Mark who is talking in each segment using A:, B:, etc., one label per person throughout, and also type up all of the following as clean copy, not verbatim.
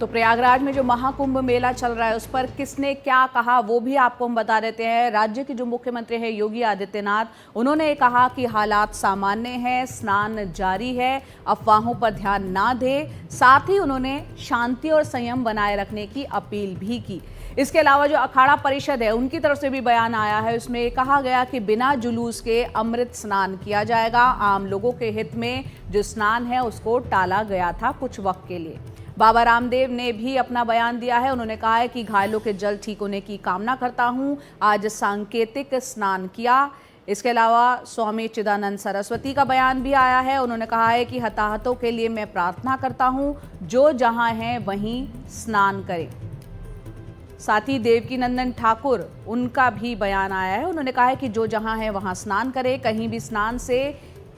A: तो प्रयागराज में जो महाकुंभ मेला चल रहा है उस पर किसने क्या कहा वो भी आपको हम बता देते हैं। राज्य के जो मुख्यमंत्री हैं योगी आदित्यनाथ, उन्होंने कहा कि हालात सामान्य हैं, स्नान जारी है, अफवाहों पर ध्यान ना दें। साथ ही उन्होंने शांति और संयम बनाए रखने की अपील भी की। इसके अलावा जो अखाड़ा परिषद है उनकी तरफ से भी बयान आया है, उसमें कहा गया कि बिना जुलूस के अमृत स्नान किया जाएगा। आम लोगों के हित में जो स्नान है उसको टाला गया था कुछ वक्त के लिए। बाबा रामदेव ने भी अपना बयान दिया है। उन्होंने कहा है कि घायलों के जल्द ठीक होने की कामना करता हूं। आज सांकेतिक स्नान किया। इसके अलावा स्वामी चिदानंद सरस्वती का बयान भी आया है। उन्होंने कहा है कि हताहतों के लिए मैं प्रार्थना करता हूं, जो जहां हैं वहीं स्नान करें। साथ ही देवकीनंदन ठाकुर, उनका भी बयान आया है। उन्होंने कहा है कि जो जहां है वहां स्नान करें, कहीं भी स्नान से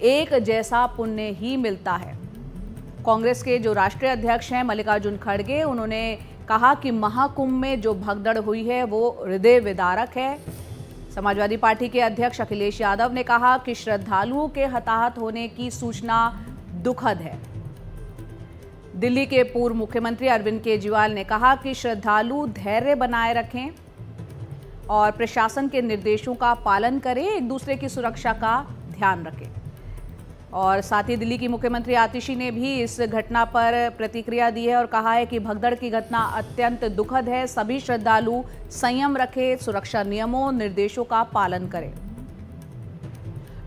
A: एक जैसा पुण्य ही मिलता है। कांग्रेस के जो राष्ट्रीय अध्यक्ष हैं मल्लिकार्जुन खड़गे, उन्होंने कहा कि महाकुंभ में जो भगदड़ हुई है वो हृदय विदारक है। समाजवादी पार्टी के अध्यक्ष अखिलेश यादव ने कहा कि श्रद्धालुओं के हताहत होने की सूचना दुखद है। दिल्ली के पूर्व मुख्यमंत्री अरविंद केजरीवाल ने कहा कि श्रद्धालु धैर्य बनाए रखें और प्रशासन के निर्देशों का पालन करें, एक दूसरे की सुरक्षा का ध्यान रखें। और साथ ही दिल्ली की मुख्यमंत्री आतिशी ने भी इस घटना पर प्रतिक्रिया दी है और कहा है कि भगदड़ की घटना अत्यंत दुखद है। सभी श्रद्धालु संयम रखें, सुरक्षा नियमों निर्देशों का पालन करें।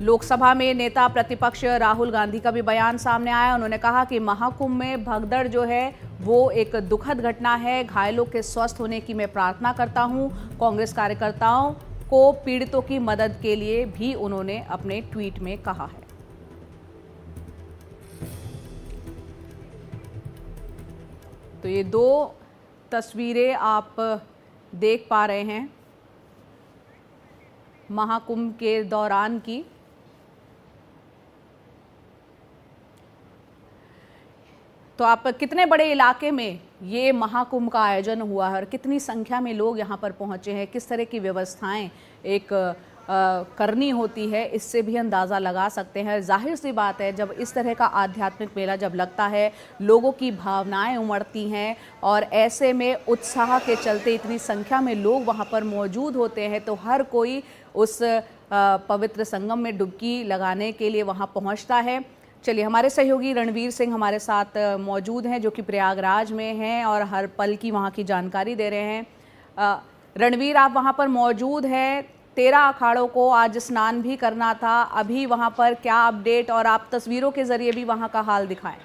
A: लोकसभा में नेता प्रतिपक्ष राहुल गांधी का भी बयान सामने आया। उन्होंने कहा कि महाकुंभ में भगदड़ जो है वो एक दुखद घटना है। घायलों के स्वस्थ होने की मैं प्रार्थना करता हूं। कांग्रेस कार्यकर्ताओं को पीड़ितों की मदद के लिए भी उन्होंने अपने ट्वीट में कहा है। तो ये दो तस्वीरें आप देख पा रहे हैं महाकुंभ के दौरान की। तो आप कितने बड़े इलाके में ये महाकुंभ का आयोजन हुआ है और कितनी संख्या में लोग यहाँ पर पहुँचे हैं, किस तरह की व्यवस्थाएं एक करनी होती है, इससे भी अंदाज़ा लगा सकते हैं। जाहिर सी बात है, जब इस तरह का आध्यात्मिक मेला जब लगता है, लोगों की भावनाएं उमड़ती हैं और ऐसे में उत्साह के चलते इतनी संख्या में लोग वहां पर मौजूद होते हैं, तो हर कोई उस पवित्र संगम में डुबकी लगाने के लिए वहां पहुंचता है। चलिए, हमारे सहयोगी रणवीर सिंह हमारे साथ मौजूद हैं, जो कि प्रयागराज में हैं और हर पल की वहाँ की जानकारी दे रहे हैं। रणवीर, आप वहाँ पर मौजूद हैं। 13 अखाड़ों को आज स्नान भी करना था। अभी वहाँ पर क्या अपडेट, और आप तस्वीरों के जरिए भी वहाँ का हाल दिखाएं।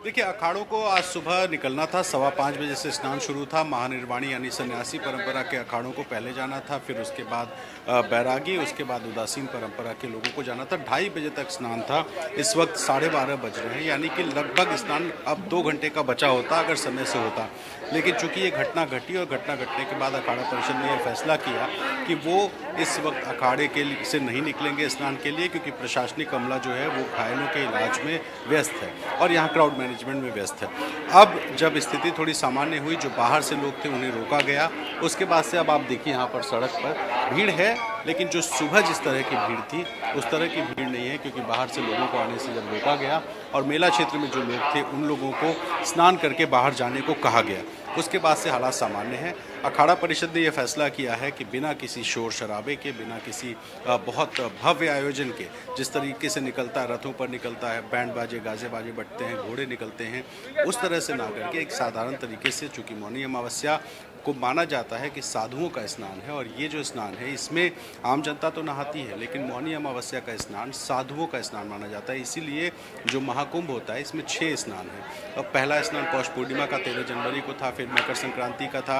B: देखिए, अखाड़ों को आज सुबह निकलना था। 5:15 बजे से स्नान शुरू था। महानिर्वाणी यानी सन्यासी परंपरा के अखाड़ों को पहले जाना था, फिर उसके बाद बैरागी, उसके बाद उदासीन परंपरा के लोगों को जाना था। 2:30 बजे तक स्नान था। इस वक्त 12:30 बज रहे हैं, यानी कि लगभग स्नान अब 2 घंटे का बचा होता अगर समय से होता। लेकिन चूंकि ये घटना घटी और घटना घटने के बाद अखाड़ा परिषद ने यह फैसला किया कि वो इस वक्त अखाड़े के से नहीं निकलेंगे स्नान के लिए, क्योंकि प्रशासनिक अमला जो है वो घायलों के इलाज में व्यस्त है और यहाँ क्राउड मैनेजमेंट में व्यस्त है। अब जब स्थिति थोड़ी सामान्य हुई, जो बाहर से लोग थे उन्हें रोका गया। उसके बाद से अब आप देखिए यहाँ पर सड़क पर भीड़ है, लेकिन जो सुबह जिस तरह की भीड़ थी उस तरह की भीड़ नहीं है, क्योंकि बाहर से लोगों को आने से जब रोका गया और मेला क्षेत्र में जो लोग थे उन लोगों को स्नान करके बाहर जाने को कहा गया। उसके बाद से हालात सामान्य हैं। अखाड़ा परिषद ने यह फैसला किया है कि बिना किसी शोर शराबे के, बिना किसी बहुत भव्य आयोजन के, जिस तरीके से निकलता है, रथों पर निकलता है, बैंड बाजे गाजे बाजे बजते हैं, घोड़े निकलते हैं, उस तरह से ना करके एक साधारण तरीके से, चूँकि मौनी अमावस्या को माना जाता है कि साधुओं का स्नान है और ये जो स्नान है इसमें आम जनता तो नहाती है, लेकिन मौनी अमावस्या का स्नान साधुओं का स्नान माना जाता है। इसीलिए जो महाकुंभ होता है इसमें 6 स्नान हैं। अब पहला स्नान पौष पूर्णिमा का 13 जनवरी को था, फिर मकर संक्रांति का था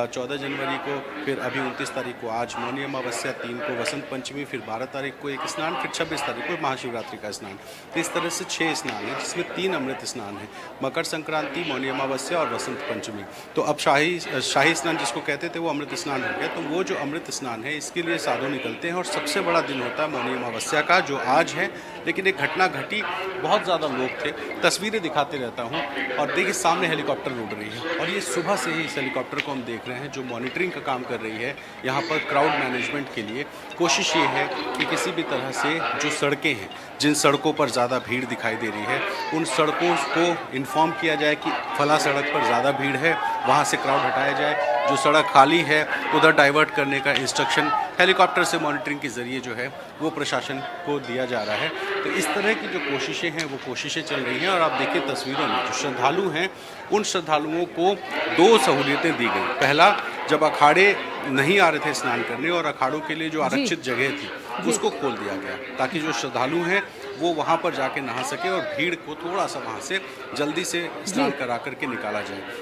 B: 14 जनवरी को, फिर अभी 29 तारीख को आज मौनी अमावस्या, 3 को वसंत पंचमी, फिर 12 तारीख को एक स्नान, फिर 26 तारीख को महाशिवरात्रि का स्नान। तो इस तरह से 6 स्नान है, जिसमें 3 अमृत स्नान है, मकर संक्रांति, मौनी अमावस्या और वसंत पंचमी। तो अब शाही शाही स्नान जिसको कहते थे वो अमृत स्नान हो गया। तो वो जो अमृत स्नान है इसके लिए साधु निकलते हैं और सबसे बड़ा दिन होता है मौनी अमावस्या का, जो आज है। लेकिन एक घटना घटी, बहुत ज़्यादा लोग थे, तस्वीरें दिखाते रहता हूँ। और देखिए सामने हेलीकॉप्टर उड़ रही है और ये सुबह से ही इस हेलीकॉप्टर को हम देख रहे हैं जो मॉनिटरिंग का काम कर रही है यहाँ पर क्राउड मैनेजमेंट के लिए। कोशिश ये है कि किसी भी तरह से जो सड़कें हैं, जिन सड़कों पर ज़्यादा भीड़ दिखाई दे रही है, उन सड़कों को इन्फॉर्म किया जाए कि फला सड़क पर ज़्यादा भीड़ है, वहाँ से क्राउड हटाया जाए। जो सड़क खाली है उधर डाइवर्ट करने का इंस्ट्रक्शन हेलीकॉप्टर से मॉनिटरिंग के ज़रिए जो है वो प्रशासन को दिया जा रहा है। तो इस तरह की जो कोशिशें हैं वो कोशिशें चल रही हैं। और आप देखिए तस्वीरों में जो श्रद्धालु हैं उन श्रद्धालुओं को 2 सहूलियतें दी गई। पहला, जब अखाड़े नहीं आ रहे थे स्नान करने और अखाड़ों के लिए जो आरक्षित जगह थी उसको खोल दिया गया ताकि जो श्रद्धालु हैं वो वहाँ पर जाके नहा सके और भीड़ को थोड़ा सा वहाँ से जल्दी से स्नान करा करके निकाला जाए।